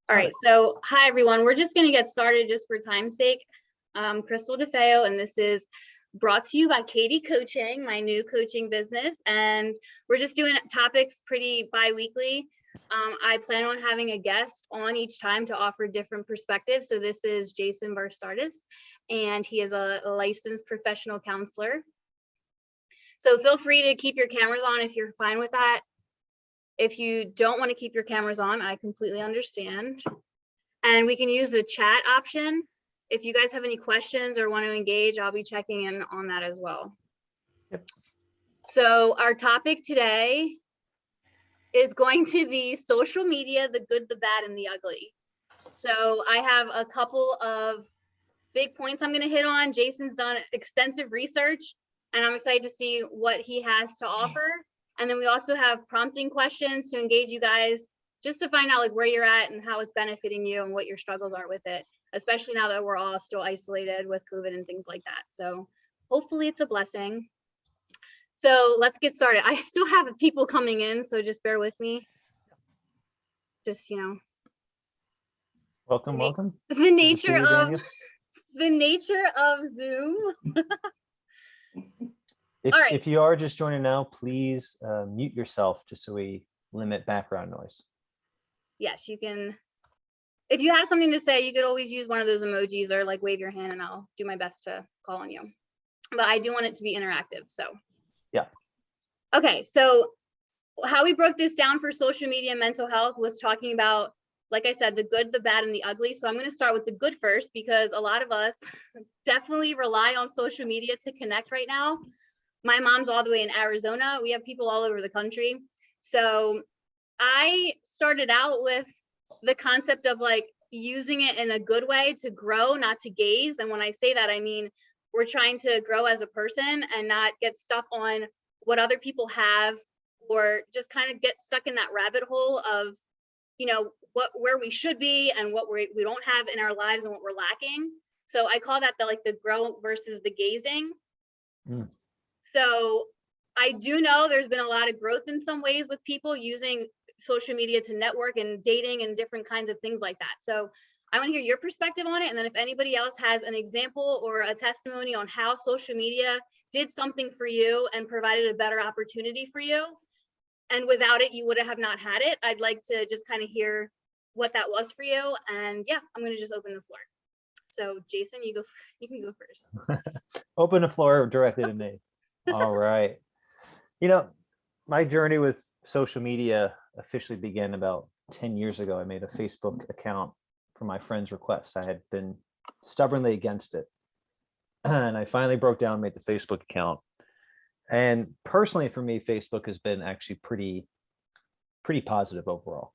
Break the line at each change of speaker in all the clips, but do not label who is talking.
All right, so hi everyone. We're just going to get started just for time's sake. Crystal DeFeo, and this is brought to you by Katie Coaching, my new coaching business. And we're just doing topics pretty bi-weekly. I plan on having a guest on each time to offer different perspectives. So this is Jason Barstartis, and he is a licensed professional counselor. So feel free to keep your cameras on if you're fine with that. If you don't want to keep your cameras on, I completely understand. And we can use the chat option. If you guys have any questions or want to engage, I'll be checking in on that as well.
Yep.
So our topic today is going to be social media, the good, the bad, and the ugly. So I have a couple of big points I'm going to hit on. Jason's done extensive research, and I'm excited to see what he has to offer. And then we also have prompting questions to engage you guys, just to find out like where you're at and how it's benefiting you and what your struggles are with it, especially now that we're all still isolated with COVID and things like that. So hopefully it's a blessing. So let's get started. I still have people coming in, so just bear with me. Just,
Welcome.
the nature of Zoom.
If you are just joining now, please mute yourself just so we limit background noise.
Yes, you can. If you have something to say, you could always use one of those emojis or like wave your hand and I'll do my best to call on you. But I do want it to be interactive, so.
Yeah.
Okay, so how we broke this down for social media and mental health was talking about, like I said, the good, the bad, and the ugly. So I'm going to start with the good first, because a lot of us definitely rely on social media to connect right now. My mom's all the way in Arizona. We have people all over the country. So I started out with the concept of like using it in a good way to grow, not to gaze. And when I say that, I mean, we're trying to grow as a person and not get stuck on what other people have, or just kind of get stuck in that rabbit hole of, where we should be and what we don't have in our lives and what we're lacking. So I call that the grow versus the gazing. So I do know there's been a lot of growth in some ways with people using social media to network and dating and different kinds of things like that. So I want to hear your perspective on it. And then if anybody else has an example or a testimony on how social media did something for you and provided a better opportunity for you, and without it, you would have not had it, I'd like to just kind of hear what that was for you. And yeah, I'm going to just open the floor. So Jason, you can go first.
Open the floor directly to me. All right. My journey with social media officially began about 10 years ago. I made a Facebook account for my friend's request. I had been stubbornly against it. And I finally broke down, made the Facebook account. And personally, for me, Facebook has been actually pretty positive overall.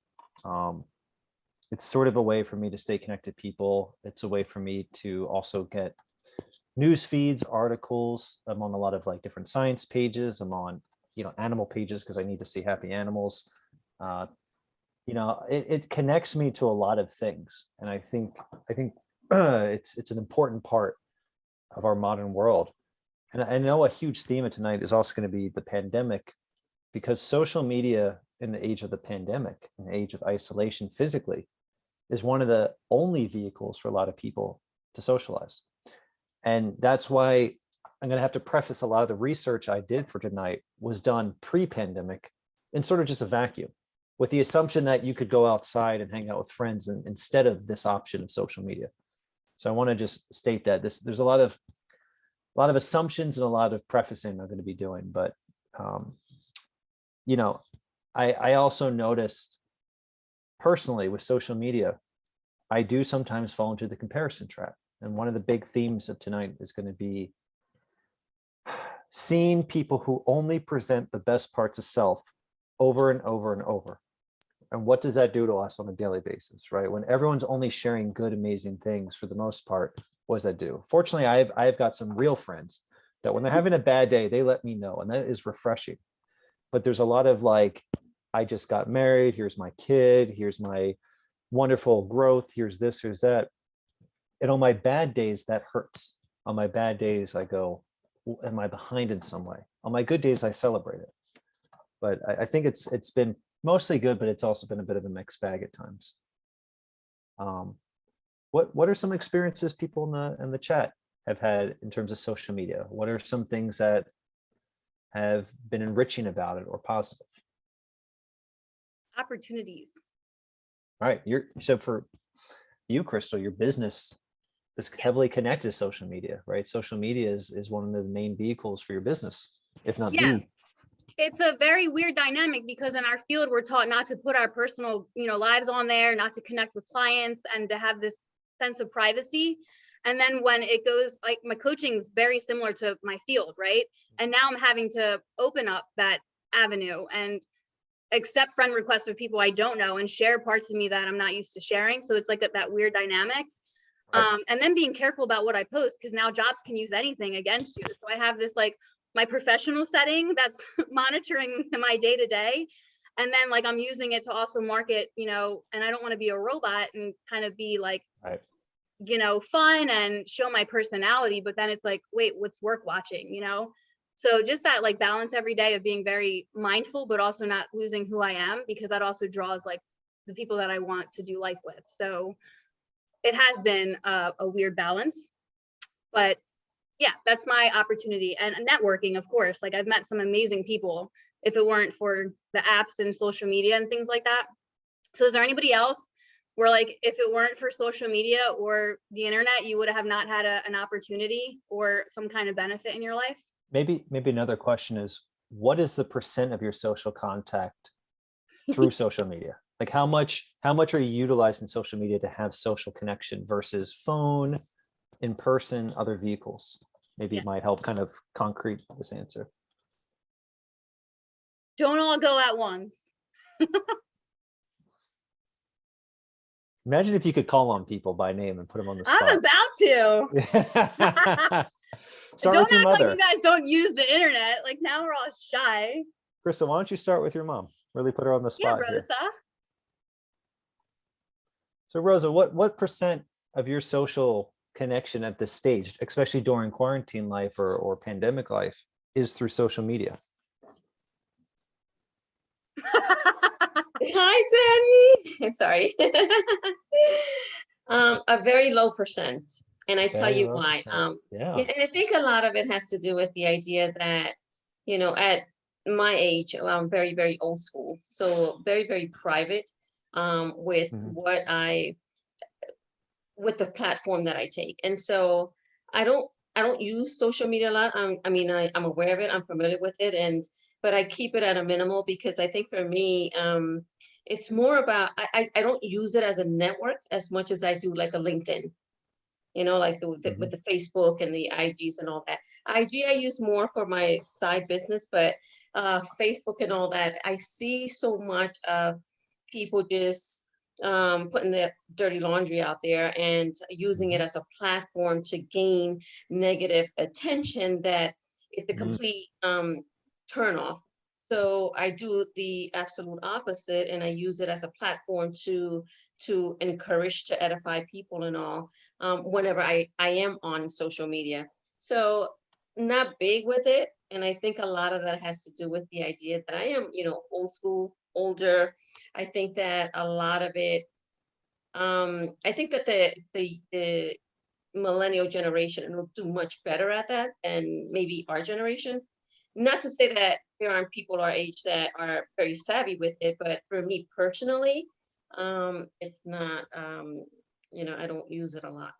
It's sort of a way for me to stay connected to people. It's a way for me to also get news feeds, articles. I'm on a lot of like different science pages. I'm on, animal pages because I need to see happy animals. It connects me to a lot of things. And I think it's an important part of our modern world. And I know a huge theme of tonight is also going to be the pandemic, because social media in the age of the pandemic, in the age of isolation physically, is one of the only vehicles for a lot of people to socialize. And that's why I'm going to have to preface a lot of the research I did for tonight was done pre-pandemic in sort of just a vacuum, with the assumption that you could go outside and hang out with friends instead of this option of social media. So I want to just state that there's a lot of assumptions and a lot of prefacing I'm going to be doing. But, I also noticed personally with social media, I do sometimes fall into the comparison trap. And one of the big themes of tonight is going to be seeing people who only present the best parts of self over and over and over. And what does that do to us on a daily basis, right? When everyone's only sharing good, amazing things for the most part, what does that do? Fortunately, I've got some real friends that when they're having a bad day, they let me know, and that is refreshing. But there's a lot of like, I just got married, here's my kid, here's my wonderful growth, here's this, here's that. And on my bad days, that hurts. On my bad days, I go, am I behind in some way? On my good days, I celebrate it. But I think it's been mostly good, but it's also been a bit of a mixed bag at times. What are some experiences people in the chat have had in terms of social media? What are some things that have been enriching about it or positive?
Opportunities.
All right, so for you, Crystal, your business is heavily connected to social media, right? Social media is one of the main vehicles for your business, if not
Yeah.
the.
It's a very weird dynamic because in our field, we're taught not to put our personal, lives on there, not to connect with clients, and to have this sense of privacy. And then when it goes, like, my coaching is very similar to my field, right? And now I'm having to open up that avenue and accept friend requests of people I don't know and share parts of me that I'm not used to sharing. So it's like that weird dynamic.
Right.
And then being careful about what I post, because now jobs can use anything against you. So I have this, like, my professional setting that's monitoring my day to day. And then, like, I'm using it to also market, and I don't want to be a robot and kind of be like,
Right.
fun and show my personality. But then it's like, wait, what's work watching, So just that, like, balance every day of being very mindful, but also not losing who I am, because that also draws, like, the people that I want to do life with. So it has been a weird balance, but yeah, that's my opportunity. And networking, of course, like, I've met some amazing people if it weren't for the apps and social media and things like that. So is there anybody else where, like, if it weren't for social media or the internet, you would have not had an opportunity or some kind of benefit in your life?
Maybe another question is, what is the % of your social contact through social media? Like how much are you utilizing social media to have social connection versus phone, in person, other vehicles? Maybe
Yeah.
it might help kind of concrete this answer.
Don't all go at once.
Imagine if you could call on people by name and put them on the spot.
I'm about to.
Start
Don't
with your
act
mother.
like you guys don't use the internet. Like, now we're all shy.
Crystal, why don't you start with your mom? Really put her on the spot
Yeah, Rosa.
here. So Rosa, what % of your social connection at this stage, especially during quarantine life or pandemic life, is through social media?
Hi, Danny. Sorry. A very low %. And I tell
Very
you
low
why.
%.
Yeah, and I think a lot of it has to do with the idea that, at my age, I'm very, very old school. So very, very private with
Mhm.
with the platform that I take. And so I don't use social media a lot. I'm aware of it, I'm familiar with it, but I keep it at a minimal because I think for me, it's more about I don't use it as a network as much as I do like a LinkedIn, like with the Facebook and the IGs and all that. IG I use more for my side business, but Facebook and all that, I see so much of people just putting their dirty laundry out there and using it as a platform to gain negative attention that it's a complete turn off. So I do the absolute opposite, and I use it as a platform to encourage, to edify people and all, whenever I am on social media. So not big with it. And I think a lot of that has to do with the idea that I am, old school, older. I think that a lot of it, I think that the millennial generation will do much better at that than maybe our generation. Not to say that there aren't people our age that are very savvy with it, but for me personally, it's not, I don't use it a lot.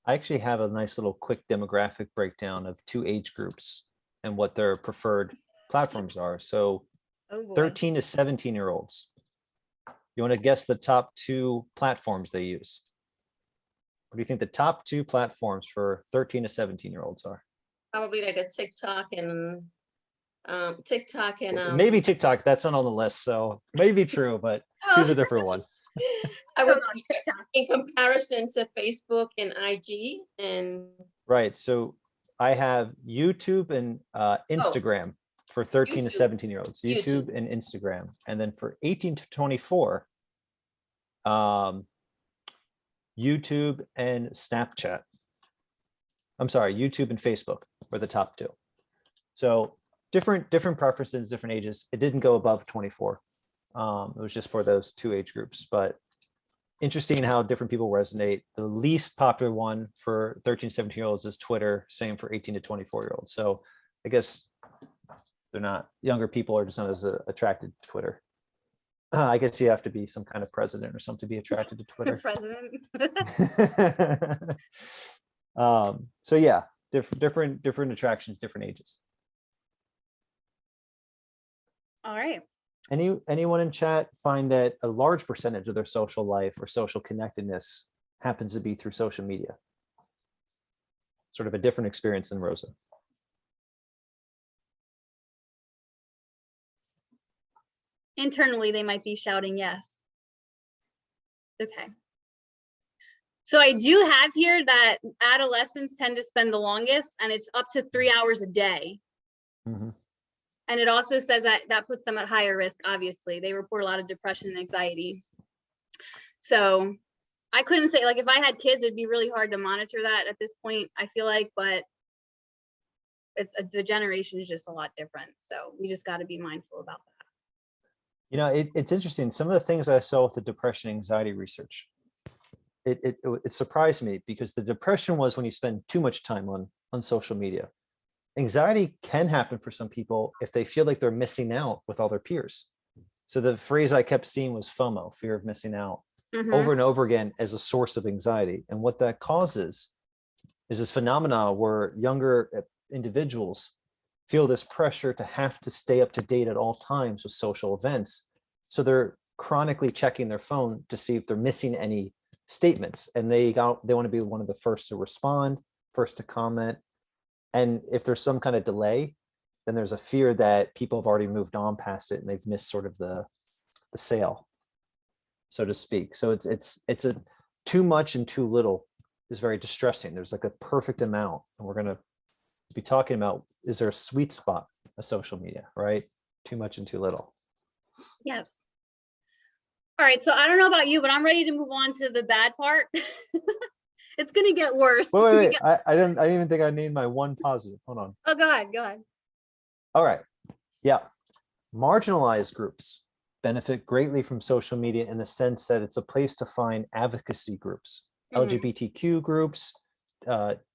I actually have a nice little quick demographic breakdown of 2 age groups and what their preferred platforms are. So 13 to 17-year-olds. You want to guess the top 2 platforms they use? What do you think the top 2 platforms for 13 to 17-year-olds are?
Probably like a TikTok and
Maybe TikTok, that's not on the list, so maybe true, but choose a different one.
I would in comparison to Facebook and IG and
right. So I have YouTube and Instagram for 13 to 17-year-olds. YouTube and Instagram, and then for 18 to 24, YouTube and Snapchat. I'm sorry, YouTube and Facebook were the top 2. So different preferences, different ages. It didn't go above 24. It was just for those 2 age groups, but interesting how different people resonate. The least popular one for 13, 17-year-olds is Twitter, same for 18 to 24-year-olds. So I guess they're not, younger people are just not as attracted to Twitter. I guess you have to be some kind of president or something to be attracted to Twitter.
President.
So yeah, different attractions, different ages.
All right.
Anyone in chat find that a large percentage of their social life or social connectedness happens to be through social media? Sort of a different experience than Rosa.
Internally, they might be shouting yes. Okay. So I do have here that adolescents tend to spend the longest, and it's up to 3 hours a day.
Mhm.
And it also says that that puts them at higher risk, obviously. They report a lot of depression and anxiety. So I couldn't say, like, if I had kids, it'd be really hard to monitor that at this point, I feel like, but it's the generation is just a lot different. So we just got to be mindful about that.
You know, it's interesting. Some of the things I saw with the depression anxiety research, it surprised me, because the depression was when you spend too much time on social media. Anxiety can happen for some people if they feel like they're missing out with all their peers. So the phrase I kept seeing was FOMO, fear of missing out, over and over again as a source of anxiety. And what that causes is this phenomena where younger individuals feel this pressure to have to stay up to date at all times with social events. So they're chronically checking their phone to see if they're missing any statements, and they want to be one of the first to respond, first to comment. And if there's some kind of delay, then there's a fear that people have already moved on past it and they've missed sort of the sale, so to speak. So it's a too much and too little is very distressing. There's like a perfect amount, and we're going to be talking about, is there a sweet spot of social media, right? Too much and too little.
Yes. All right. So I don't know about you, but I'm ready to move on to the bad part. It's going to get worse.
Wait. I didn't even think I named my one positive. Hold on.
Oh, go ahead. Go ahead.
All right. Yeah. Marginalized groups benefit greatly from social media in the sense that it's a place to find advocacy groups, LGBTQ groups,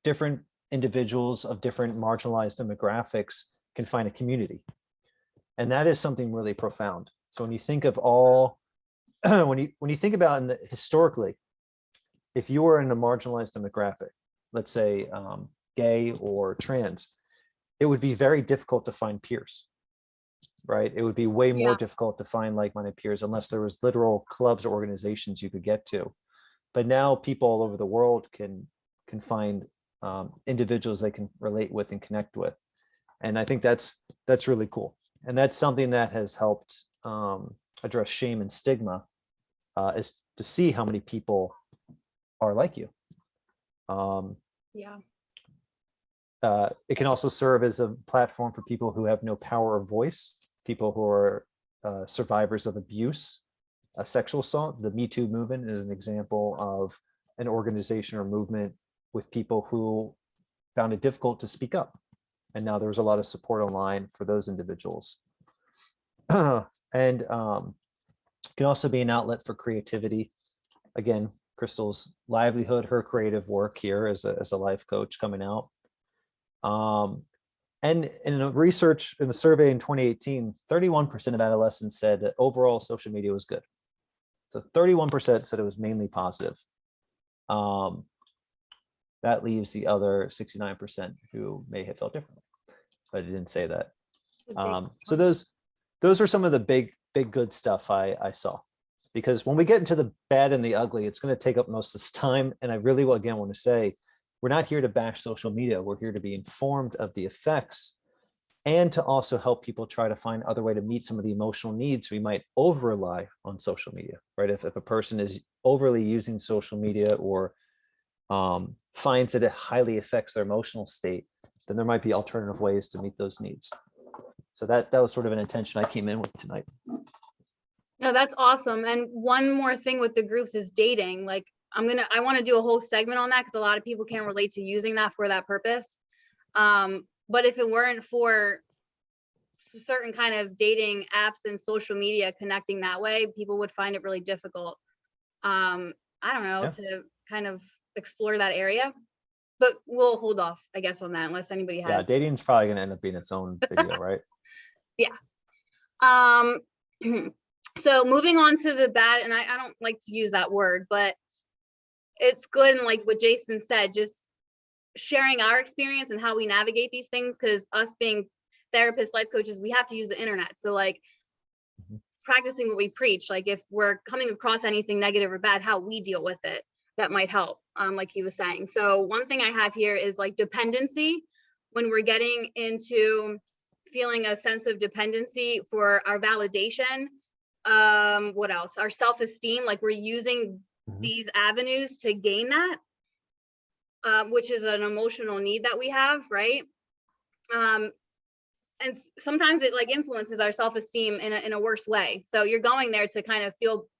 different individuals of different marginalized demographics can find a community. And that is something really profound. So when you think of all, when you think about historically, if you were in a marginalized demographic, let's say gay or trans, it would be very difficult to find peers, right? It would be way more difficult to find like-minded peers unless there was literal clubs or organizations you could get to. But now people all over the world can find individuals they can relate with and connect with. And I think that's really cool. And that's something that has helped address shame and stigma, is to see how many people are like you. It can also serve as a platform for people who have no power or voice, people who are survivors of abuse, sexual assault. The Me Too movement is an example of an organization or movement with people who found it difficult to speak up. And now there's a lot of support online for those individuals. And can also be an outlet for creativity. Again, Crystal's livelihood, her creative work here as a life coach coming out. And in a research, in a survey in 2018, 31% of adolescents said that overall social media was good. So 31% said it was mainly positive. That leaves the other 69% who may have felt differently, but it didn't say that. So those are some of the big good stuff I saw. Because when we get into the bad and the ugly, it's going to take up most of this time. And I really, again, want to say, we're not here to bash social media. We're here to be informed of the effects and to also help people try to find other way to meet some of the emotional needs we might over rely on social media, right? If a person is overly using social media or finds that it highly affects their emotional state, then there might be alternative ways to meet those needs. So that was sort of an intention I came in with tonight.
No, that's awesome. And one more thing with the groups is dating. Like I want to do a whole segment on that because a lot of people can't relate to using that for that purpose. But if it weren't for certain kind of dating apps and social media connecting that way, people would find it really difficult. I don't know,
Yeah.
to kind of explore that area. But we'll hold off, I guess, on that unless anybody
Yeah,
has.
dating's probably gonna end up being its own video, right?
Um, so moving on to the bad, and I don't like to use that word, but it's good. And like what Jason said, just sharing our experience and how we navigate these things, because us being therapists, life coaches, we have to use the internet. So like practicing what we preach, like if we're coming across anything negative or bad, how we deal with it, that might help, like he was saying. So one thing I have here is like dependency. When we're getting into feeling a sense of dependency for our validation, what else? Our self-esteem, like we're using these avenues to gain that, which is an emotional need that we have, right? And sometimes it like influences our self-esteem in a worse way. So you're going there to kind of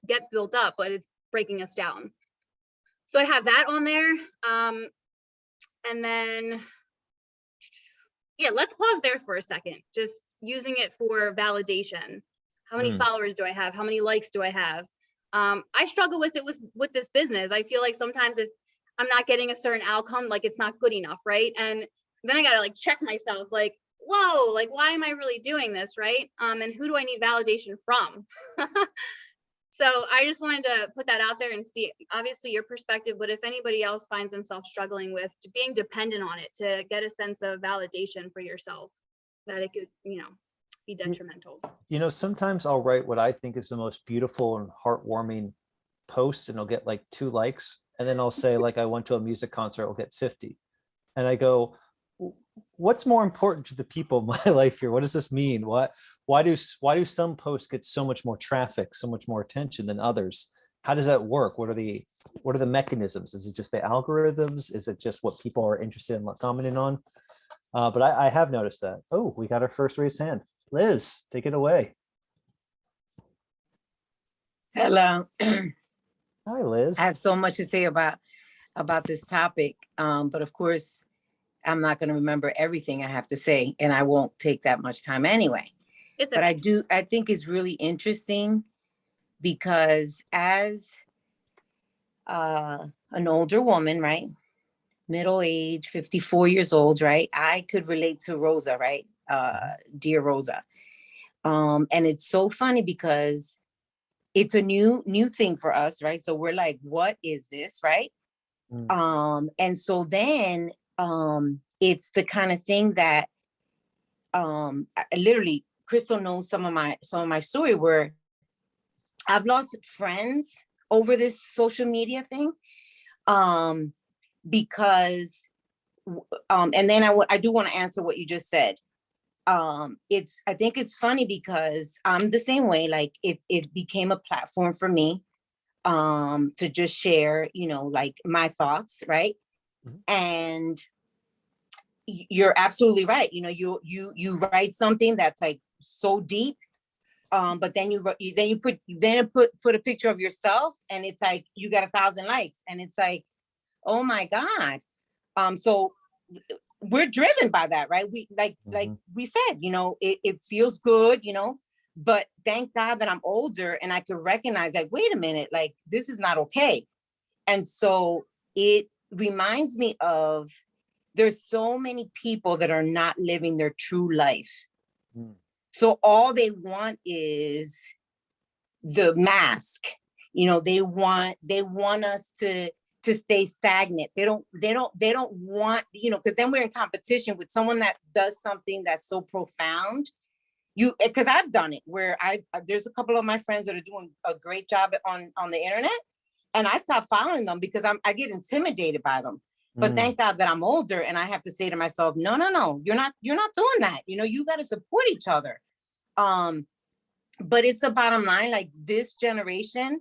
get built up, but it's breaking us down. So I have that on there. And then, yeah, let's pause there for a second. Just using it for validation. How many followers do I have? How many likes do I have? I struggle with it with this business. I feel like sometimes if I'm not getting a certain outcome, like it's not good enough, right? And then I gotta like check myself, like, whoa, like why am I really doing this, right? And who do I need validation from? So I just wanted to put that out there and see, obviously, your perspective, but if anybody else finds themselves struggling with being dependent on it to get a sense of validation for yourself, that it could, be detrimental.
Sometimes I'll write what I think is the most beautiful and heartwarming post, and I'll get like 2 likes. And then I'll say, like, I went to a music concert, I'll get 50. And I go, what's more important to the people in my life here? What does this mean? Why do some posts get so much more traffic, so much more attention than others? How does that work? What are the mechanisms? Is it just the algorithms? Is it just what people are interested in commenting on? But I have noticed that. Oh, we got our first raised hand. Liz, take it away.
Hello.
Hi, Liz.
I have so much to say about this topic, but of course, I'm not going to remember everything I have to say, and I won't take that much time anyway. But I think it's really interesting because as an older woman, right? Middle age, 54 years old, right? I could relate to Rosa, right? Dear Rosa. And it's so funny because it's a new thing for us, right? So we're like, what is this, right? And so then it's the kind of thing that literally Crystal knows some of my story where I've lost friends over this social media thing, because and then I do want to answer what you just said. I think it's funny because I'm the same way. Like it became a platform for me to just share, like my thoughts, right? And you're absolutely right. You write something that's like so deep, but then you put a picture of yourself, and it's like you got 1,000 likes, and it's like, oh my God. So we're driven by that, right? We like we said, it feels good, but thank God that I'm older and I could recognize like, wait a minute, like this is not okay. And so it reminds me of, there's so many people that are not living their true life. So all they want is the mask. They want us to stay stagnant. They don't want, because then we're in competition with someone that does something that's so profound. Because I've done it where there's a couple of my friends that are doing a great job on the internet, and I stopped following them because I get intimidated by them. But thank God that I'm older and I have to say to myself, no, you're not doing that. You got to support each other. But it's the bottom line, like this generation,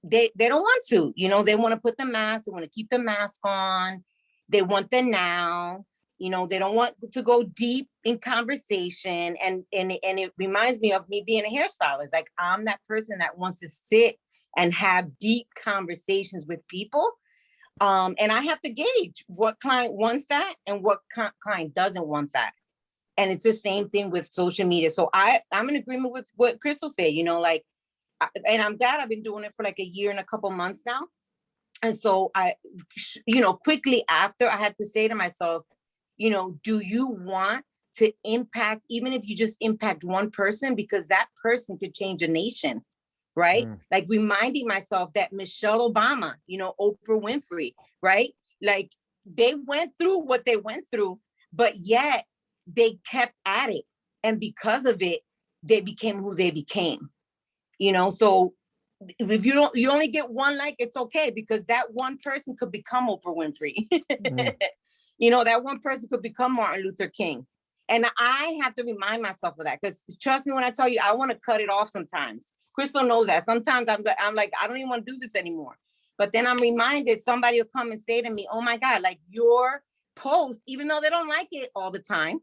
they don't want to, they want to put the mask, they want to keep the mask on. They want the now, they don't want to go deep in conversation. And it reminds me of me being a hairstylist. Like I'm that person that wants to sit and have deep conversations with people. And I have to gauge what client wants that and what client doesn't want that. And it's the same thing with social media. So I'm in agreement with what Crystal said, like and I'm glad I've been doing it for like a year and a couple months now. And so quickly after, I had to say to myself, do you want to impact, even if you just impact one person, because that person could change a nation, right? Like reminding myself that Michelle Obama, Oprah Winfrey, right? Like they went through what they went through, but yet they kept at it. And because of it, they became who they became, so if you only get one like, it's okay, because that one person could become Oprah Winfrey. That one person could become Martin Luther King. And I have to remind myself of that, because trust me when I tell you, I want to cut it off sometimes. Crystal knows that. Sometimes I'm like, I don't even want to do this anymore. But then I'm reminded, somebody will come and say to me, oh my God, like your post, even though they don't like it all the time,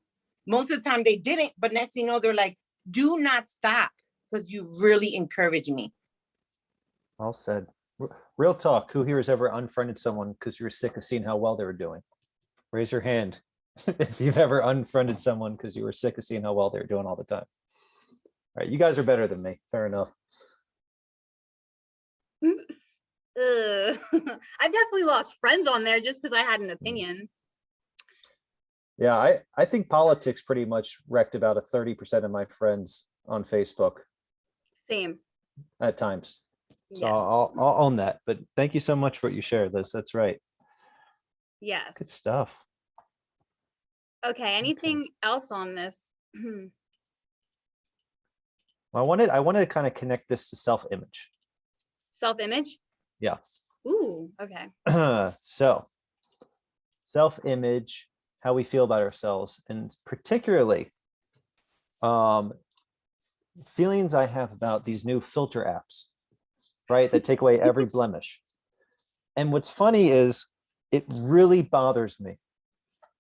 most of the time they didn't, but next thing you know, they're like, do not stop, because you really encourage me.
Well said. Real talk. Who here has ever unfriended someone because you were sick of seeing how well they were doing? Raise your hand if you've ever unfriended someone because you were sick of seeing how well they were doing all the time. All right, you guys are better than me. Fair enough.
I've definitely lost friends on there just because I had an opinion.
Yeah, I think politics pretty much wrecked about 30% of my friends on Facebook
Same.
at times. So
Yes.
I'll own that. But thank you so much for what you shared, Liz. That's right.
Yes.
Good stuff.
Okay. Anything else on this?
I wanted to kind of connect this to self-image.
Self-image?
Yeah.
Ooh, okay.
So self-image, how we feel about ourselves, and particularly feelings I have about these new filter apps, right? That take away every blemish. And what's funny is it really bothers me,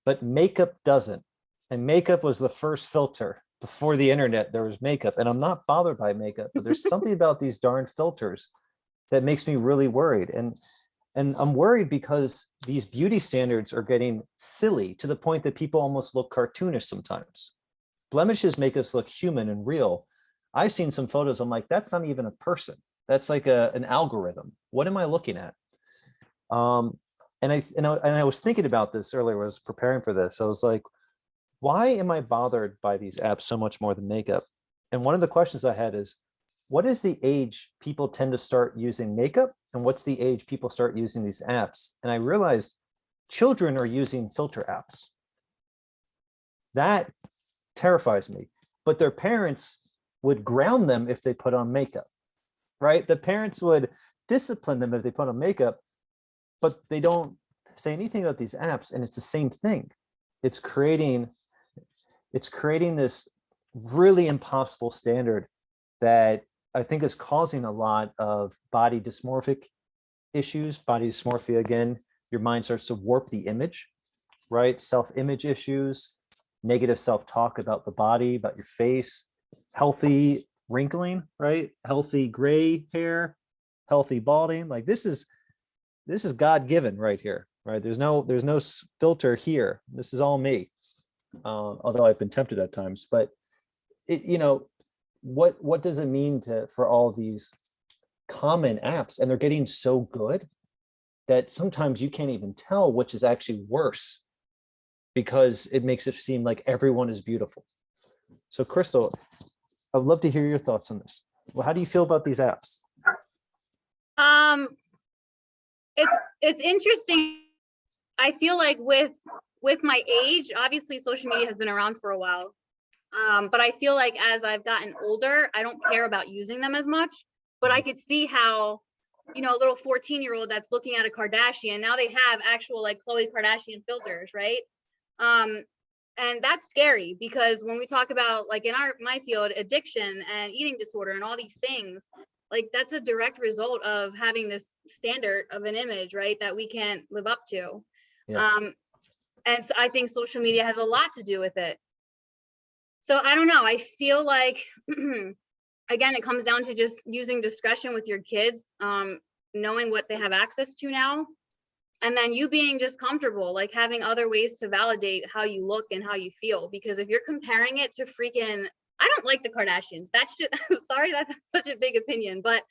but makeup doesn't. And makeup was the first filter. Before the internet, there was makeup, and I'm not bothered by makeup, but there's something about these darn filters that makes me really worried. And I'm worried because these beauty standards are getting silly to the point that people almost look cartoonish sometimes. Blemishes make us look human and real. I've seen some photos, I'm like, that's not even a person. That's like an algorithm. What am I looking at? And I was thinking about this earlier when I was preparing for this. I was like, why am I bothered by these apps so much more than makeup? And one of the questions I had is, what is the age people tend to start using makeup? And what's the age people start using these apps? And I realized children are using filter apps. That terrifies me. But their parents would ground them if they put on makeup, right? The parents would discipline them if they put on makeup, but they don't say anything about these apps. And it's the same thing. It's creating this really impossible standard that I think is causing a lot of body dysmorphic issues. Body dysmorphia, again, your mind starts to warp the image, right? Self-image issues, negative self-talk about the body, about your face, healthy wrinkling, right? Healthy gray hair, healthy balding. Like this is God-given right here, right? There's no filter here. This is all me. Although I've been tempted at times, but what does it mean for all these common apps? And they're getting so good that sometimes you can't even tell which is actually worse, because it makes it seem like everyone is beautiful. So Crystal, I'd love to hear your thoughts on this. Well, how do you feel about these apps?
It's interesting. I feel like with my age, obviously social media has been around for a while. But I feel like as I've gotten older, I don't care about using them as much, but I could see how, a little 14-year-old that's looking at a Kardashian, now they have actual like Khloe Kardashian filters, right? And that's scary, because when we talk about like in my field, addiction and eating disorder and all these things, like that's a direct result of having this standard of an image, right, that we can't live up to.
Yeah.
And so I think social media has a lot to do with it. So I don't know. I feel like, again, it comes down to just using discretion with your kids, knowing what they have access to now, and then you being just comfortable, like having other ways to validate how you look and how you feel. Because if you're comparing it to freaking I don't like the Kardashians. That's just, I'm sorry, that's such a big opinion, but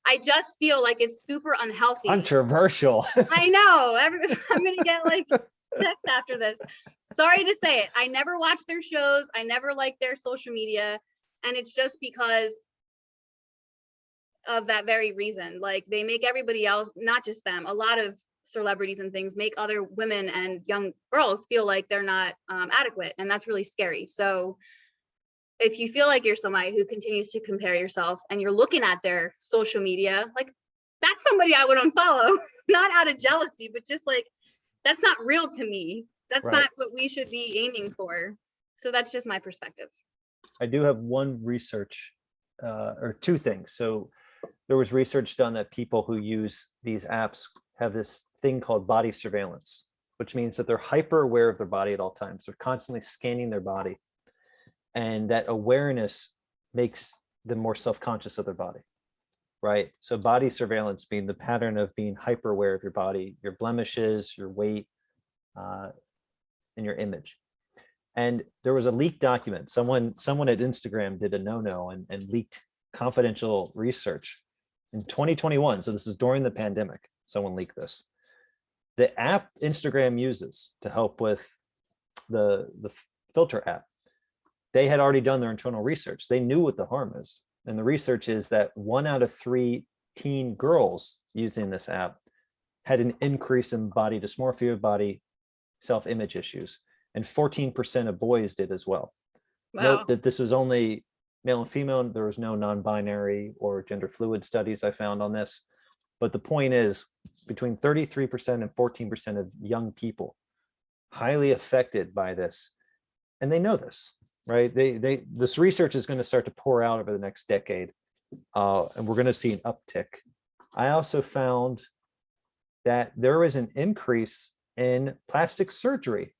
I just feel like it's super unhealthy.
Controversial.
I know. I'm gonna get like text after this. Sorry to say it. I never watch their shows. I never like their social media. And it's just because of that very reason. Like they make everybody else, not just them, a lot of celebrities and things make other women and young girls feel like they're not adequate. And that's really scary. So if you feel like you're somebody who continues to compare yourself and you're looking at their social media, like that's somebody I would unfollow, not out of jealousy, but just like, that's not real to me. That's
Right.
not what we should be aiming for. So that's just my perspective.
I do have one research or two things. So there was research done that people who use these apps have this thing called body surveillance, which means that they're hyper aware of their body at all times. They're constantly scanning their body. And that awareness makes them more self-conscious of their body, right? So body surveillance being the pattern of being hyper aware of your body, your blemishes, your weight, and your image. And there was a leaked document. Someone at Instagram did a no-no and leaked confidential research in 2021. So this is during the pandemic. Someone leaked this. The app Instagram uses to help with the filter app, they had already done their internal research. They knew what the harm is. And the research is that 1 out of 3 teen girls using this app had an increase in body dysmorphia, body self-image issues, and 14% of boys did as well.
Wow.
Note that this is only male and female. There was no non-binary or gender fluid studies I found on this. But the point is, between 33% and 14% of young people highly affected by this, and they know this, right? This research is going to start to pour out over the next decade, and we're going to see an uptick. I also found that there is an increase in plastic surgery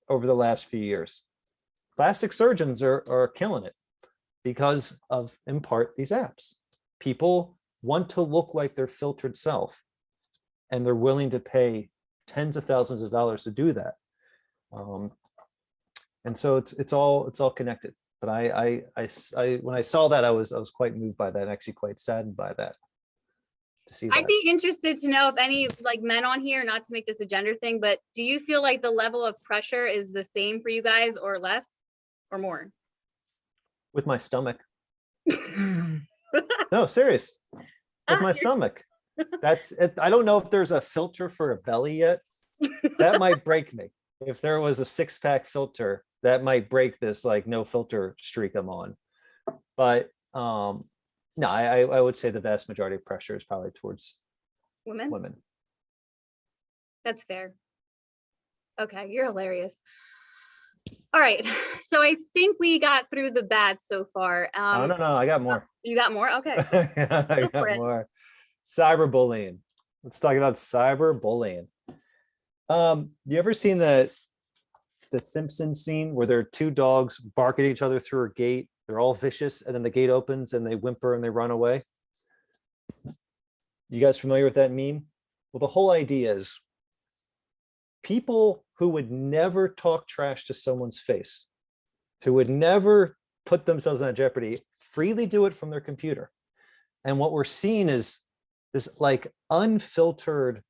over the last few years. Plastic surgeons are killing it because of, in part, these apps. People want to look like their filtered self, and they're willing to pay tens of thousands of dollars to do that. And so it's all connected. But I when I saw that, I was quite moved by that, and actually quite saddened by that. To see that.
I'd be interested to know if any like men on here, not to make this a gender thing, but do you feel like the level of pressure is the same for you guys or less or more?
With my stomach. No, serious. With my stomach. That's it. I don't know if there's a filter for a belly yet. That might break me. If there was a 6-pack filter, that might break this like no filter streak I'm on. But no, I would say the vast majority of pressure is probably towards women.
That's fair. Okay, you're hilarious. All right, so I think we got through the bad so far.
Oh, no, I got more.
You got more? Okay.
I got more. Cyberbullying. Let's talk about cyberbullying. You ever seen the Simpsons scene where there are 2 dogs bark at each other through a gate? They're all vicious, and then the gate opens and they whimper and they run away. You guys familiar with that meme? Well, the whole idea is people who would never talk trash to someone's face, who would never put themselves in jeopardy, freely do it from their computer. And what we're seeing is this like unfiltered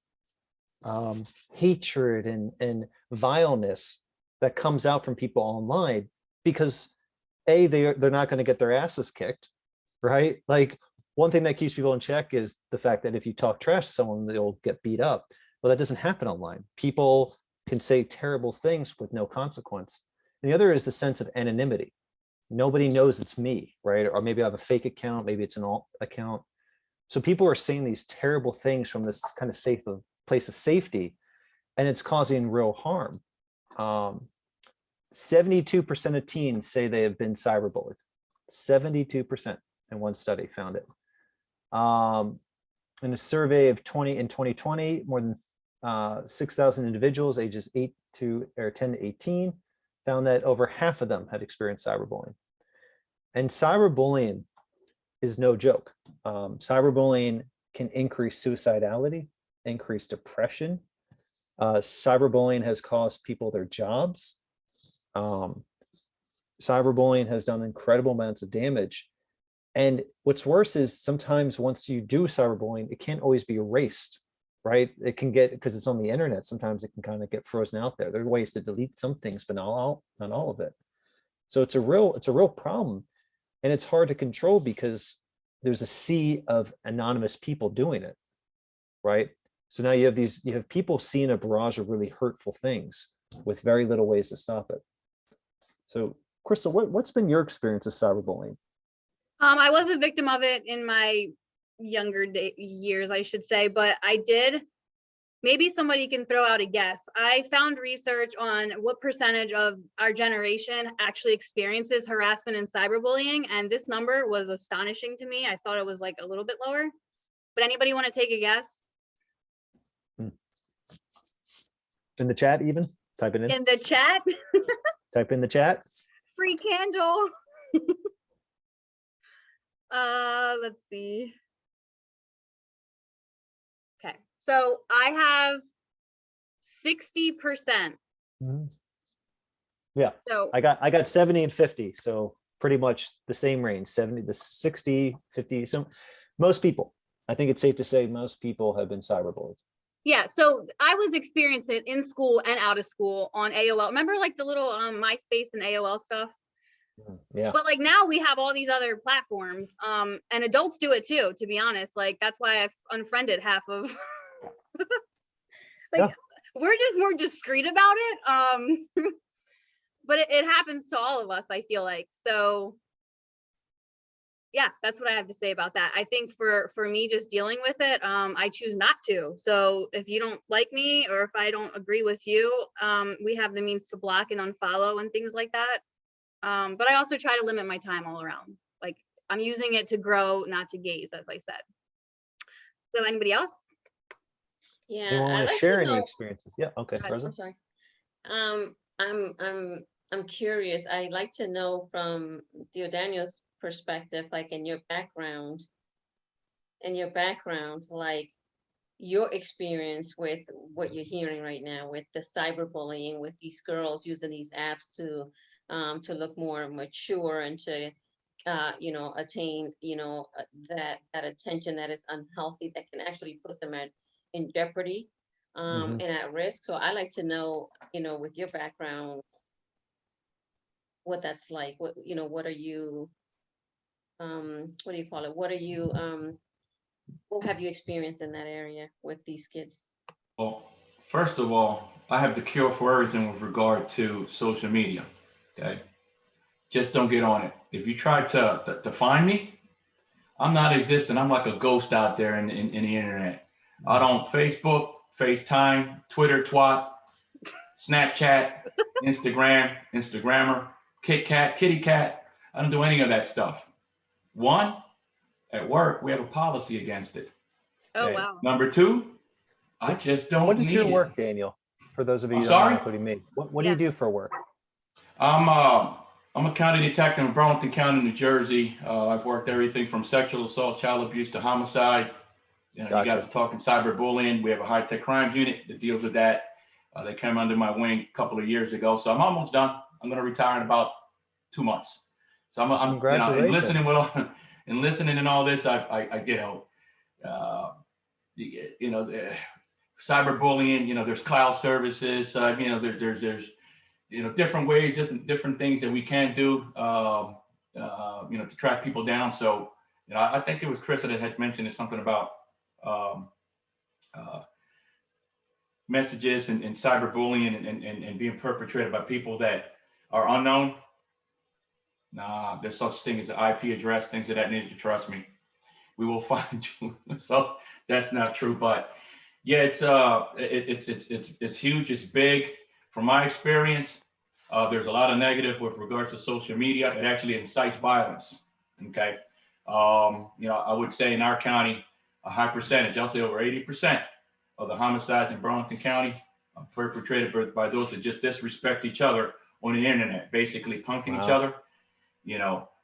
hatred and vileness that comes out from people online because they're not going to get their asses kicked, right? Like one thing that keeps people in check is the fact that if you talk trash to someone, they'll get beat up. Well, that doesn't happen online. People can say terrible things with no consequence. And the other is the sense of anonymity. Nobody knows it's me, right? Or maybe I have a fake account, maybe it's an alt account. So people are saying these terrible things from this kind of place of safety, and it's causing real harm. 72% of teens say they have been cyberbullied. 72% in one study found it. In a survey of 2020, more than 6,000 individuals ages 10 to 18 found that over half of them had experienced cyberbullying. And cyberbullying is no joke. Cyberbullying can increase suicidality, increase depression. Cyberbullying has cost people their jobs. cyberbullying has done incredible amounts of damage. And what's worse is sometimes once you do cyberbullying, it can't always be erased, right? It can get, because it's on the internet, sometimes it can kind of get frozen out there. There are ways to delete some things, but not all of it. So it's a real problem. And it's hard to control because there's a sea of anonymous people doing it, right? So now you have people seeing a barrage of really hurtful things with very little ways to stop it. So Crystal, what's been your experience of cyberbullying?
I was a victim of it in my younger years, I should say, but maybe somebody can throw out a guess. I found research on what percentage of our generation actually experiences harassment and cyberbullying, and this number was astonishing to me. I thought it was like a little bit lower, but anybody want to take a guess?
In the chat even? Type it in.
In the chat?
Type in the chat.
Free candle. Let's see. Okay, so I have 60%.
Mhm. Yeah,
So
I got 70 and 50, so pretty much the same range, 70 to 60, 50. So most people, I think it's safe to say most people have been cyberbullied.
yeah, so I was experiencing it in school and out of school on AOL. Remember like the little MySpace and AOL stuff?
Yeah.
But like now we have all these other platforms, and adults do it too, to be honest. Like that's why I've unfriended half of like,
Yeah.
we're just more discreet about it. But it happens to all of us, I feel like. So yeah, that's what I have to say about that. I think for me just dealing with it, I choose not to. So if you don't like me or if I don't agree with you, we have the means to block and unfollow and things like that. But I also try to limit my time all around. Like I'm using it to grow, not to gaze, as I said. So anybody else?
Yeah,
Anyone
I'd
want to
like
share
to
any
know.
experiences? Yeah. Okay.
Go ahead.
I'm
Rosa?
sorry. I'm curious. I'd like to know from Theo Daniel's perspective, like in your background, like your experience with what you're hearing right now with the cyberbullying, with these girls using these apps to look more mature and to attain that attention that is unhealthy, that can actually put them in jeopardy
Mhm.
and at risk. So I like to know, with your background, what that's like. What are you what do you call it? What have you experienced in that area with these kids?
Well, first of all, I have the cure for everything with regard to social media. Okay, just don't get on it. If you try to find me, I'm not existent. I'm like a ghost out there in the internet. I don't Facebook, FaceTime, Twitter, twat, Snapchat, Instagrammer, Kit Kat, Kitty Cat. I don't do any of that stuff. One, at work, we have a policy against it.
Oh,
Okay.
wow.
Number two, I just don't
What is your
need
work,
it.
Daniel? For those of you
I'm
who don't know,
sorry?
including me, what do
Yeah.
you do for work?
I'm a county detective in Burlington County, New Jersey. I've worked everything from sexual assault, child abuse to homicide. You
Gotcha.
guys are talking cyberbullying. We have a high-tech crimes unit that deals with that. They came under my wing a couple of years ago, so I'm almost done. I'm going to retire in about 2 months. So I'm in listening
Congratulations.
in listening and all this, I cyberbullying. There's cloud services. There's different ways, different things that we can do, to track people down. So, I think it was Chris that had mentioned something about messages and cyberbullying and being perpetrated by people that are unknown. Nah, there's such thing as an IP address, things of that nature. Trust me, we will find you. So that's not true, but yeah, it's huge. It's big. From my experience, there's a lot of negative with regards to social media. It actually incites violence. Okay, I would say in our county, a high percentage, I'll say over 80% of the homicides in Burlington County are perpetrated by those that just disrespect each other on the internet, basically punking each
Wow.
other.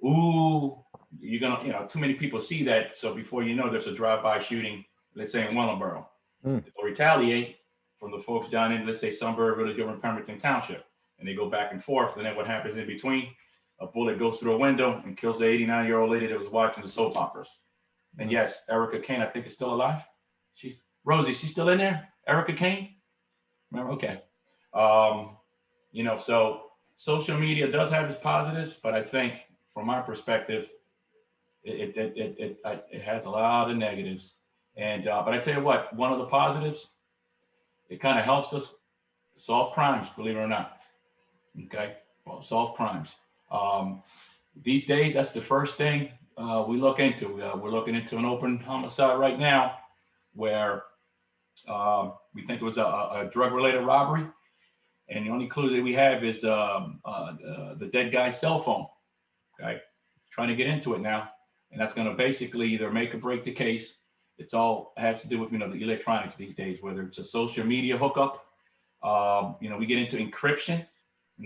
Ooh, you're gonna, too many people see that. So before you know, there's a drive-by shooting, let's say in Wellingborough. They'll retaliate from the folks down in, let's say, Sunbury, Village, or in Pemberton Township, and they go back and forth. And then what happens in between? a bullet goes through a window and kills the 89-year-old lady that was watching the soap operas. And yes, Erica Kane, I think, is still alive. Rosie, she's still in there? Erica Kane? Remember? Okay. You know, so social media does have its positives, but I think from my perspective, it has a lot of negatives. And but I tell you what, one of the positives, it kind of helps us solve crimes, believe it or not. Okay, well, solve crimes. These days, that's the first thing we look into. We're looking into an open homicide right now, where we think it was a drug-related robbery, and the only clue that we have is the dead guy's cell phone. Okay, trying to get into it now, and that's going to basically either make or break the case. It's all has to do with, you know, the electronics these days, whether it's a social media hookup. You know, we get into encryption.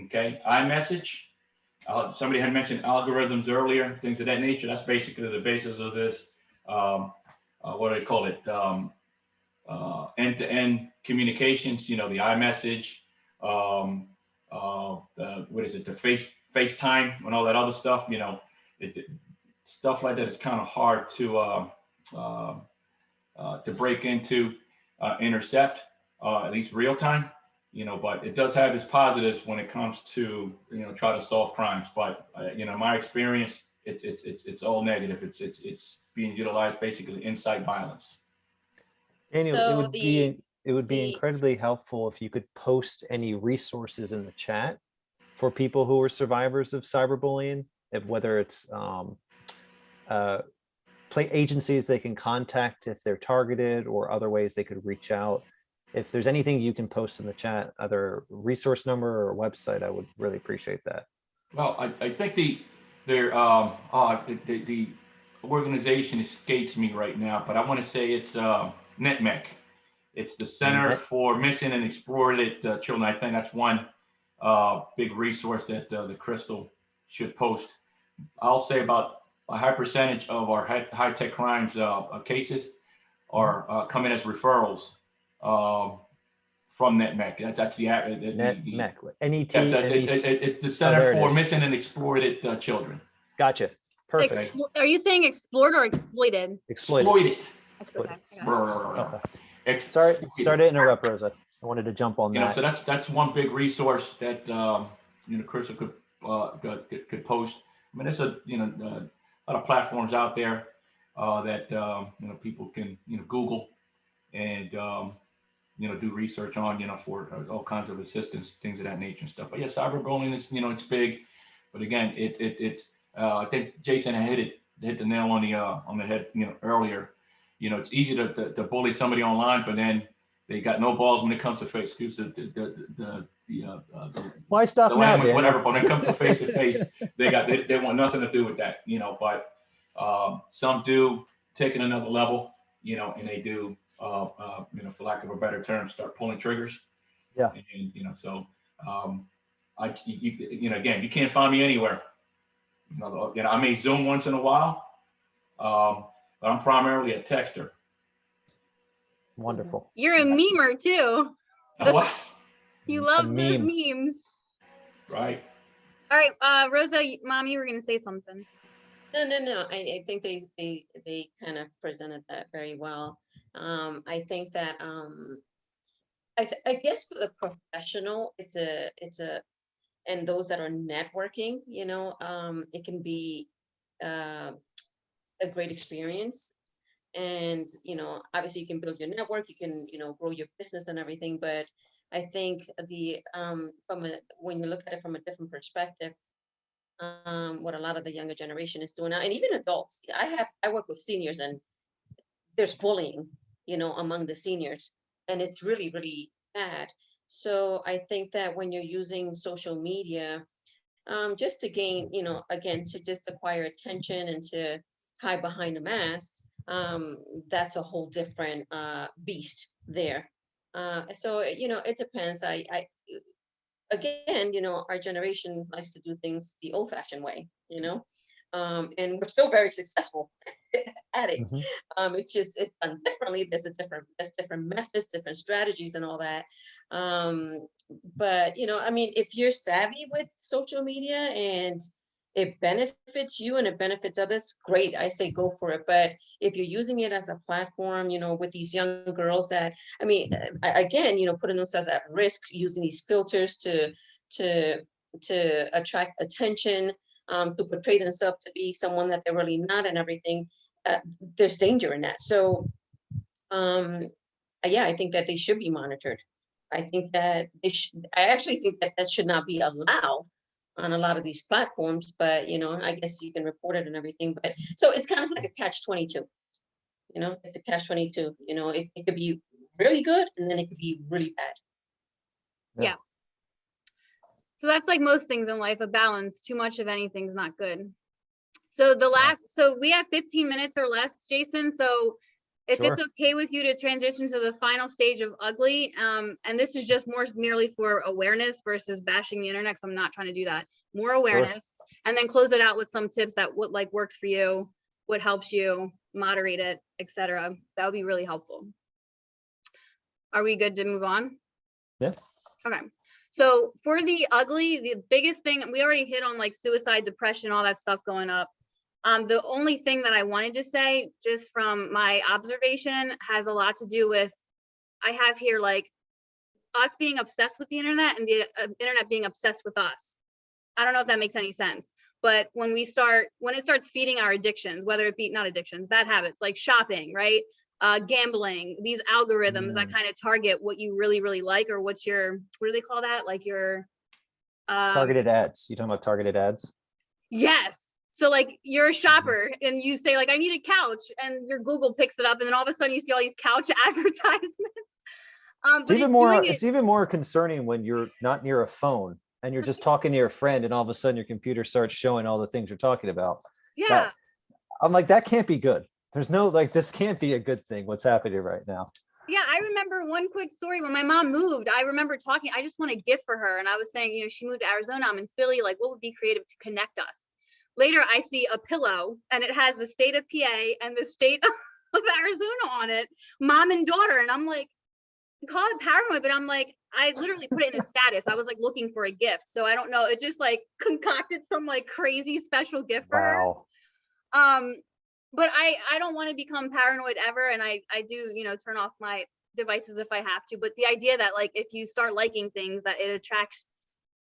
Okay, iMessage. Somebody had mentioned algorithms earlier, things of that nature. That's basically the basis of this. What do they call it? End-to-end communications. You know, the iMessage. What is it? The FaceTime and all that other stuff. You know, stuff like that is kind of hard to break into, intercept, at least real time. You know, but it does have its positives when it comes to, you know, try to solve crimes. But you know, my experience, it's all negative. It's being utilized basically incite violence.
Daniel,
So
it would be
the-
incredibly helpful if you could post any resources in the chat for people who are survivors of cyberbullying, whether it's agencies they can contact if they're targeted, or other ways they could reach out. If there's anything you can post in the chat, either resource number or website, I would really appreciate that.
Well, I think the organization escapes me right now, but I want to say it's NetMech. It's the Center for Missing and Exploited Children. I think that's one big resource that the Crystal should post. I'll say about a high percentage of our high-tech crimes cases are coming as referrals from NetMech. That's the
NetMech.
It's the Center for Missing and Exploited Children.
Gotcha. Perfect.
Are you saying explored or exploited?
Exploited.
Okay.
Okay. Sorry to interrupt, Rosa. I wanted to jump on
You know,
that.
so that's one big resource that you know, Crystal could post. I mean, there's a lot of platforms out there that you know, people can, you know, Google and you know, do research on, you know, for all kinds of assistance, things of that nature and stuff. But yeah, cyberbullying is, you know, it's big, but again, it's I think Jason hit the nail on the head, you know, earlier. You know, it's easy to bully somebody online, but then they got no balls when it comes to face. Excuse
Why stop
the
now,
language,
Dan?
whatever. But when it comes to face, they want nothing to do with that, you know. But some do take it another level, you know, and they do, you know, for lack of a better term, start pulling triggers.
Yeah.
And you know, so you know, again, you can't find me anywhere. You know, I may Zoom once in a while, but I'm primarily a texter.
Wonderful.
You're a memer too.
What?
You love
A
those
meme.
memes.
Right.
All right, Rosa, Mom, you were gonna say something.
No. I think they kind of presented that very well. I think that I guess for the professional, it's a and those that are networking, you know, it can be a great experience. And, you know, obviously you can build your network, you can, you know, grow your business and everything. But I think when you look at it from a different perspective, what a lot of the younger generation is doing now, and even adults, I work with seniors, and there's bullying, you know, among the seniors, and it's really, really bad. So I think that when you're using social media, just to gain, you know, again, to just acquire attention and to hide behind a mask, that's a whole different beast there. So, you know, it depends. Again, you know, our generation likes to do things the old-fashioned way, you know, and we're still very successful at it.
Mhm.
It's done differently. There's different methods, different strategies, and all that. But you know, I mean, if you're savvy with social media and it benefits you and it benefits others, great, I say go for it. But if you're using it as a platform, with these young girls that, I mean, again, putting themselves at risk using these filters to attract attention, to portray themselves to be someone that they're really not and everything, there's danger in that. So yeah, I think that they should be monitored. I think that I actually think that that should not be allowed on a lot of these platforms, but I guess you can report it and everything. But so it's kind of like a catch-22. It's a catch-22. It could be really good and then it could be really bad.
Yeah. So that's like most things in life, a balance. Too much of anything's not good. So so we have 15 minutes or less, Jason. So if
Sure.
it's okay with you to transition to the final stage of ugly, and this is just more merely for awareness versus bashing the internet, because I'm not trying to do that. More awareness, and then close it out with some tips that what like works for you, what helps you moderate it, etc. That would be really helpful. Are we good to move on?
Yeah.
Okay. So for the ugly, the biggest thing, we already hit on like suicide, depression, all that stuff going up. The only thing that I wanted to say, just from my observation, has a lot to do with, I have here like us being obsessed with the internet and the internet being obsessed with us. I don't know if that makes any sense, but when it starts feeding our addictions, whether it be not addictions, bad habits like shopping, right? Gambling, these algorithms that kind of target what you really, really like, or what do they call that? Like your
Targeted ads. You talking about targeted ads?
Yes. So like you're a shopper and you say like, I need a couch, and your Google picks it up, and then all of a sudden you see all these couch advertisements.
It's even more concerning when you're not near a phone and you're just talking to your friend, and all of a sudden your computer starts showing all the things you're talking about.
Yeah.
I'm like, that can't be good. There's no, like, this can't be a good thing, what's happening right now.
Yeah, I remember one quick story when my mom moved. I remember talking, I just want a gift for her. And I was saying, she moved to Arizona, I'm in Philly, like what would be creative to connect us? Later, I see a pillow and it has the state of PA and the state of Arizona on it, mom and daughter. And I'm like, call it paranoid, but I'm like, I literally put it in a status. I was like looking for a gift. So I don't know. It just like concocted some like crazy special gift for her. But I don't want to become paranoid ever. And I do, turn off my devices if I have to. But the idea that like, if you start liking things, that it attracts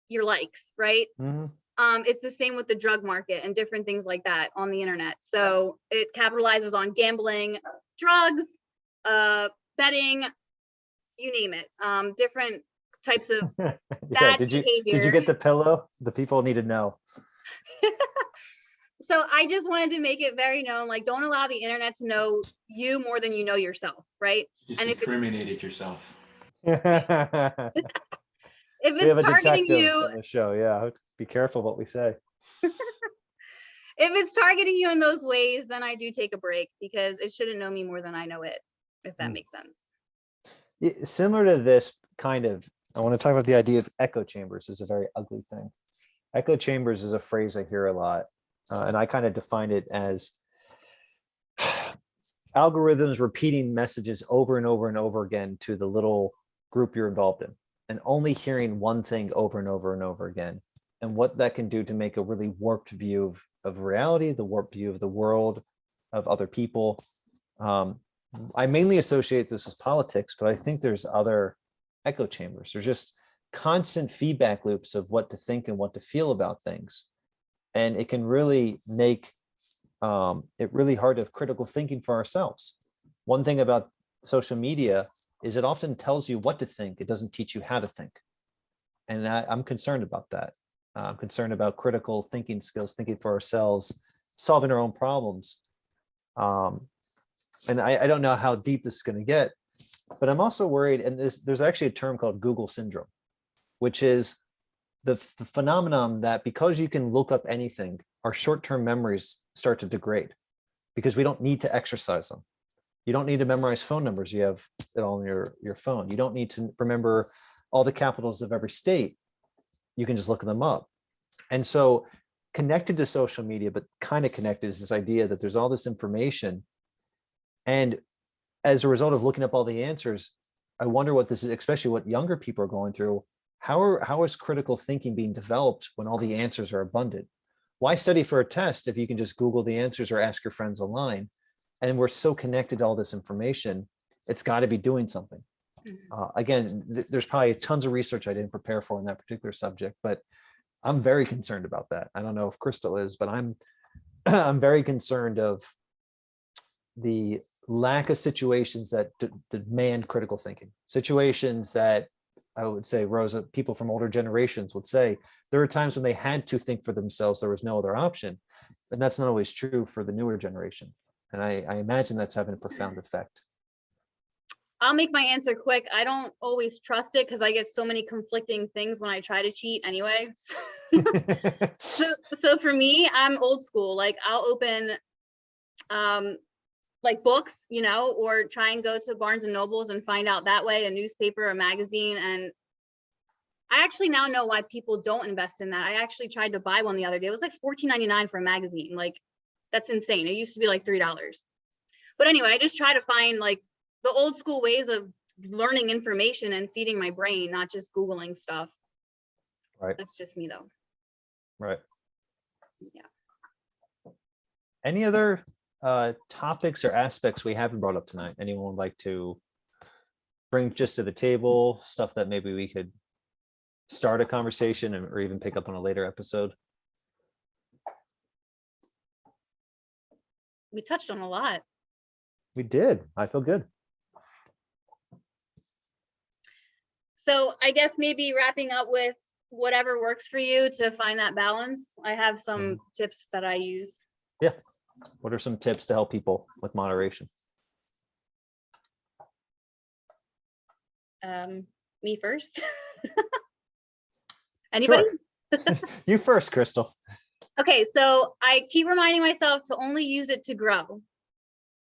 your likes, right?
Mm-hmm.
It's the same with the drug market and different things like that on the internet. So it capitalizes on gambling, drugs, betting, you name it, different types of bad behavior.
Did you get the pillow? The people need to know.
So I just wanted to make it very known, like, don't allow the internet to know you more than you know yourself, right?
You
And if
incriminated yourself.
If
We have
it's
a
targeting
detective
you,
on the show. Yeah, be careful what we say.
if it's targeting you in those ways, then I do take a break, because it shouldn't know me more than I know it, if that makes sense.
Similar to this kind of, I want to talk about the idea of echo chambers is a very ugly thing. Echo chambers is a phrase I hear a lot. And I kind of define it as algorithms repeating messages over and over and over again to the little group you're involved in, and only hearing one thing over and over and over again, and what that can do to make a really warped view of reality, the warped view of the world, of other people. I mainly associate this with politics, but I think there's other echo chambers. There's just constant feedback loops of what to think and what to feel about things. And it can really make it really hard to have critical thinking for ourselves. One thing about social media is it often tells you what to think. It doesn't teach you how to think. And I'm concerned about that. I'm concerned about critical thinking skills, thinking for ourselves, solving our own problems. And I don't know how deep this is going to get, but I'm also worried, and there's actually a term called Google syndrome, which is the phenomenon that because you can look up anything, our short-term memories start to degrade because we don't need to exercise them. You don't need to memorize phone numbers. You have it all on your phone. You don't need to remember all the capitals of every state. You can just look them up. And so connected to social media, but kind of connected, is this idea that there's all this information. And as a result of looking up all the answers, I wonder what this is, especially what younger people are going through. How is critical thinking being developed when all the answers are abundant? why study for a test if you can just Google the answers or ask your friends online? And we're so connected to all this information, it's got to be doing something. Again, there's probably tons of research I didn't prepare for in that particular subject, but I'm very concerned about that. I don't know if Crystal is, but I'm I'm very concerned of the lack of situations that demand critical thinking. Situations that I would say, Rosa, people from older generations would say there are times when they had to think for themselves. There was no other option. And that's not always true for the newer generation. And I imagine that's having a profound effect.
I'll make my answer quick. I don't always trust it because I get so many conflicting things when I try to cheat anyway. So for me, I'm old school. Like I'll open like books, you know, or try and go to Barnes and Nobles and find out that way, a newspaper, a magazine. And I actually now know why people don't invest in that. I actually tried to buy one the other day. It was like $14.99 for a magazine. Like that's insane. It used to be like $3. But anyway, I just try to find like the old school ways of learning information and feeding my brain, not just Googling stuff.
Right.
That's just me though.
Right.
Yeah.
Any other topics or aspects we haven't brought up tonight? Anyone would like to bring just to the table, stuff that maybe we could start a conversation or even pick up on a later episode?
We touched on a lot.
We did. I feel good.
So I guess maybe wrapping up with whatever works for you to find that balance. I have some tips that I use.
Yeah. What are some tips to help people with moderation?
Me first. Anybody?
Sure. You first, Crystal.
Okay, so I keep reminding myself to only use it to grow.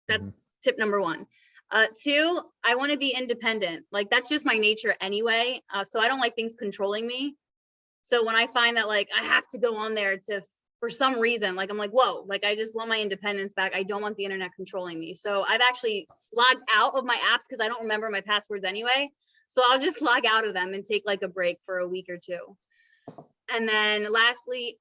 That's tip number one. Two, I want to be independent. Like that's just my nature anyway. So I don't like things controlling me. So when I find that like I have to go on there to, for some reason, like I'm like, whoa, like I just want my independence back. I don't want the internet controlling me. So I've actually logged out of my apps because I don't remember my passwords anyway. So I'll just log out of them and take like a break for a week or two. And then lastly,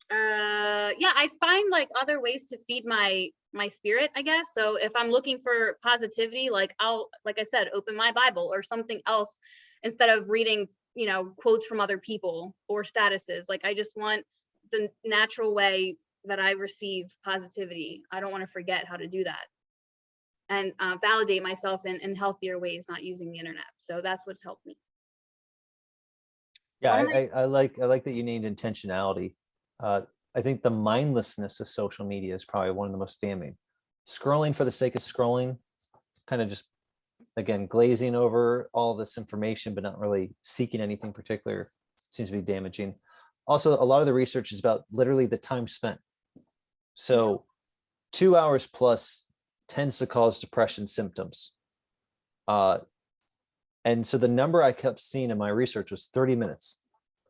yeah, I find like other ways to feed my spirit, I guess. So if I'm looking for positivity, like I'll, like I said, open my Bible or something else instead of reading, you know, quotes from other people or statuses. Like I just want the natural way that I receive positivity. I don't want to forget how to do that and validate myself in healthier ways, not using the internet. So that's what's helped me.
Yeah, I like that you named intentionality. I think the mindlessness of social media is probably one of the most damning. Scrolling for the sake of scrolling, kind of just, again, glazing over all this information, but not really seeking anything particular, seems to be damaging. Also, a lot of the research is about literally the time spent. So 2 hours plus tends to cause depression symptoms. And so the number I kept seeing in my research was 30 minutes.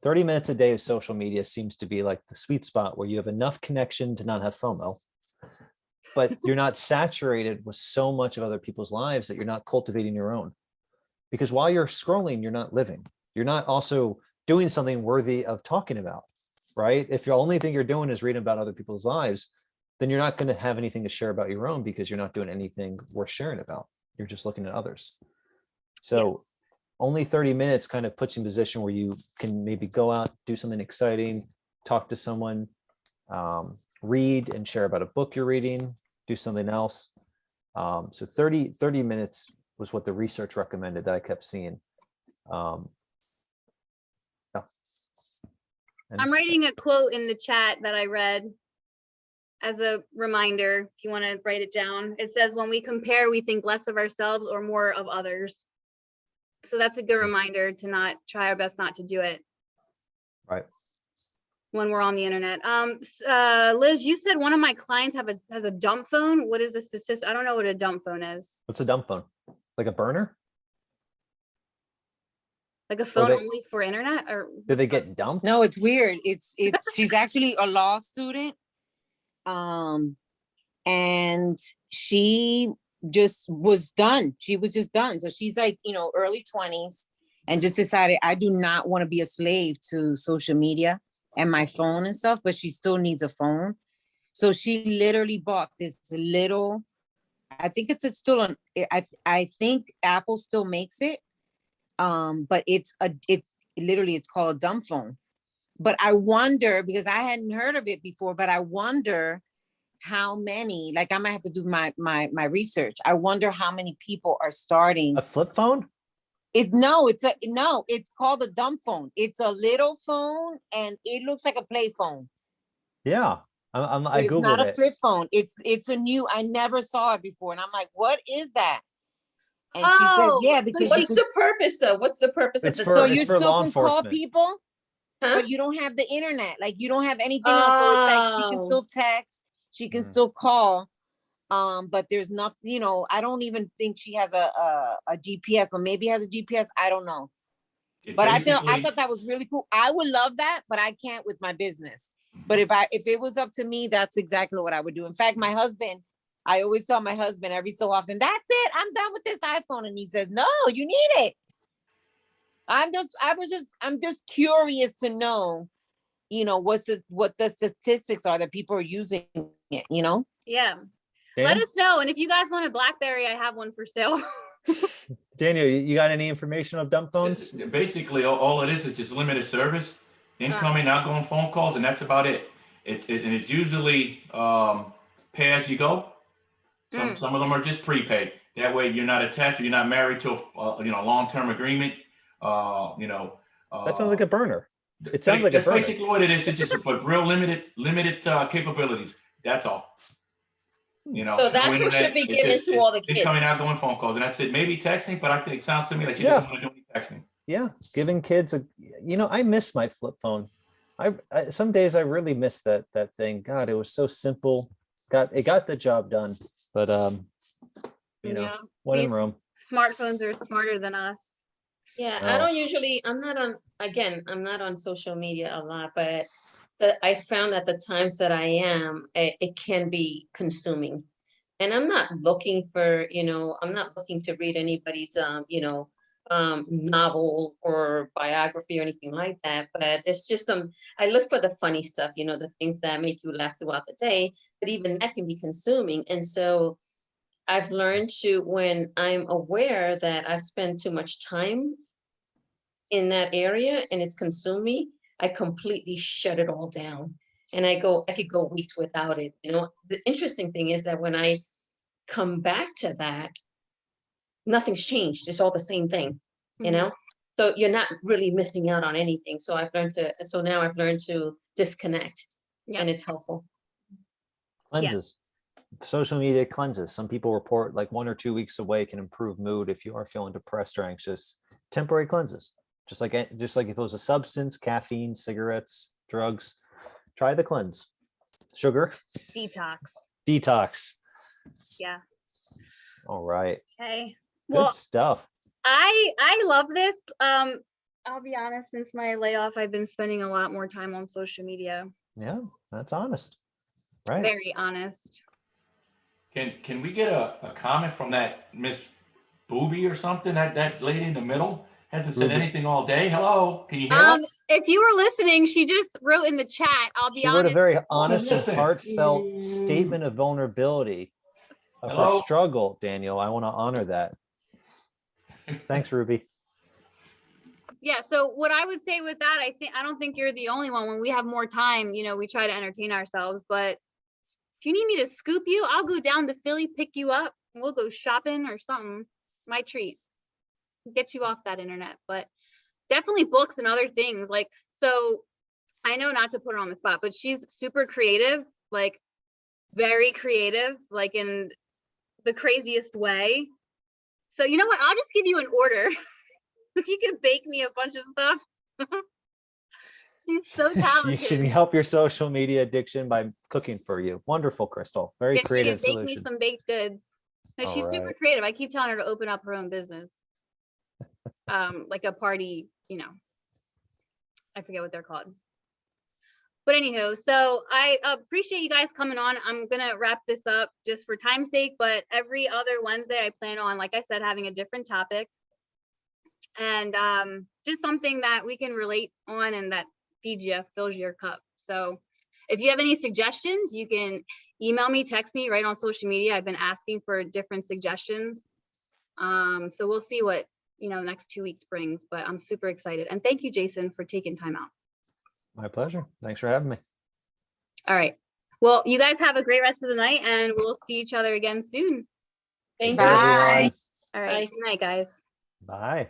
30 minutes a day of social media seems to be like the sweet spot where you have enough connection to not have FOMO, but you're not saturated with so much of other people's lives that you're not cultivating your own. Because while you're scrolling, you're not living. You're not also doing something worthy of talking about, right? If the only thing you're doing is reading about other people's lives, then you're not going to have anything to share about your own because you're not doing anything worth sharing about. You're just looking at others. So yes. Only 30 minutes kind of puts you in a position where you can maybe go out, do something exciting, talk to someone, read and share about a book you're reading, do something else. So 30 minutes was what the research recommended that I kept seeing. Yeah.
I'm writing a quote in the chat that I read as a reminder, if you want to write it down. It says, when we compare, we think less of ourselves or more of others. So that's a good reminder to not try our best not to do it.
Right.
When we're on the internet. Liz, you said one of my clients has a dump phone. What is the statistic? I don't know what a dump phone is.
What's a dump phone? Like a burner?
Like a phone only for internet? Or
did they get dumped?
No, it's weird. It's she's actually a law student. And she just was done. She was just done. So she's like, you know, early 20s and just decided, I do not want to be a slave to social media. and my phone and stuff, but she still needs a phone. So she literally bought this little, I think it's still on, I think Apple still makes it. But it's literally, it's called a dumb phone. But I wonder, because I hadn't heard of it before, but I wonder how many, like I might have to do my research. I wonder how many people are starting.
A flip phone?
It's called a dumb phone. It's a little phone and it looks like a play phone.
Yeah.
But
I
it's
Googled
not a
it.
flip phone. It's a new, I never saw it before. And I'm like, what is that? And she says,
Oh,
yeah,
so
because
What's the purpose though? What's the purpose of
It's
the
for-
so
dumb
it's
you
phone?
still
law
can call
enforcement.
people,
Huh?
but you don't have the internet. Like you don't have anything else. So it's like she can
Oh.
still text, she can
Mm.
still call. But there's nothing, I don't even think she has a GPS, but maybe has a GPS. I don't know.
It
But I
basically-
thought that was really cool. I would love that, but I can't with my business. But if it was up to me, that's exactly what I would do. In fact, my husband, I always tell my husband every so often, that's it, I'm done with this iPhone. And he says, no, you need it. I'm just curious to know, what the statistics are that people are using it,
yeah.
Dan?
Let us know. And if you guys want a BlackBerry, I have one for sale.
Daniel, you got any information of dumb phones?
Basically, all it is just limited service, incoming, outgoing phone calls, and that's about it. And it's usually pay as you go. Some of them are just prepaid. That way, you're not attached, you're not married to a long-term agreement.
That sounds like a burner. It sounds like a
That's
burner.
basically what it is. It's just but real limited capabilities. That's all.
So that's what should be given to all the kids.
Incoming, outgoing phone calls, and that's it. Maybe texting, but I think it sounds to me like you
Yeah.
don't want to do any texting.
Yeah, giving kids I miss my flip phone. I some days I really miss that thing. God, it was so simple. It got the job done. But
Yeah.
when in
These
Rome.
Smartphones are smarter than us.
Yeah,
No.
I don't usually, I'm not on social media a lot, but I found that the times that I am, it can be consuming. And I'm not looking for, I'm not looking to read anybody's, novel or biography or anything like that, but there's just I look for the funny stuff, the things that make you laugh throughout the day, but even that can be consuming. And so I've learned to, when I'm aware that I spend too much time in that area and it's consumed me, I completely shut it all down. And I could go weeks without it. The interesting thing is that when I come back to that, nothing's changed. It's all the same thing, So you're not really missing out on anything. So now I've learned to disconnect, and it's helpful.
Cleanses. Social media cleanses. Some people report like 1 or 2 weeks away can improve mood if you are feeling depressed or anxious. Temporary cleanses. Just like if it was a substance, caffeine, cigarettes, drugs, try the cleanse. Sugar. Detox.
Yeah.
All right.
Okay.
Good
Well,
stuff.
I love this. I'll be honest, since my layoff, I've been spending a lot more time on social media.
Yeah, that's honest. Right.
Very honest.
Can we get a comment from that Miss Booby or something? That lady in the middle hasn't said
Ruby.
anything all day. Hello, can you hear us?
If you were listening, she just wrote in the chat. I'll be
She wrote
honest.
a very honest and
listen.
heartfelt statement of vulnerability of her
Hello?
struggle, Daniel. I want to honor that. Thanks, Ruby.
Yeah, so what I would say with that, I don't think you're the only one. When we have more time, we try to entertain ourselves. But if you need me to scoop you, I'll go down to Philly, pick you up, and we'll go shopping or something. My treat. Get you off that internet. But definitely books and other things. Like, so I know not to put her on the spot, but she's super creative, like very creative, like in the craziest way. So you know what? I'll just give you an order. If you can bake me a bunch of stuff. She's so
You
talented.
should help your social media addiction by cooking for you. Wonderful, Crystal. Very
Yeah, she
creative
can bake me
solution.
some baked goods. No, she's super
right.
creative. I keep telling her to open up her own business. Like a party, I forget what they're called. But anywho, so I appreciate you guys coming on. I'm gonna wrap this up just for time's sake, but every other Wednesday I plan on, like I said, having a different topic. And just something that we can relate on and that feeds you, fills your cup. So if you have any suggestions, you can email me, text me, right on social media. I've been asking for different suggestions. So we'll see what, the next 2 weeks brings, but I'm super excited. And thank you, Jason, for taking time out.
My pleasure. Thanks for having me.
All right. Well, you guys have a great rest of the night, and we'll see each other again soon.
Thank
Take care,
you.
Bye.
everyone.
All right.
Bye.
Good night, guys.
Bye.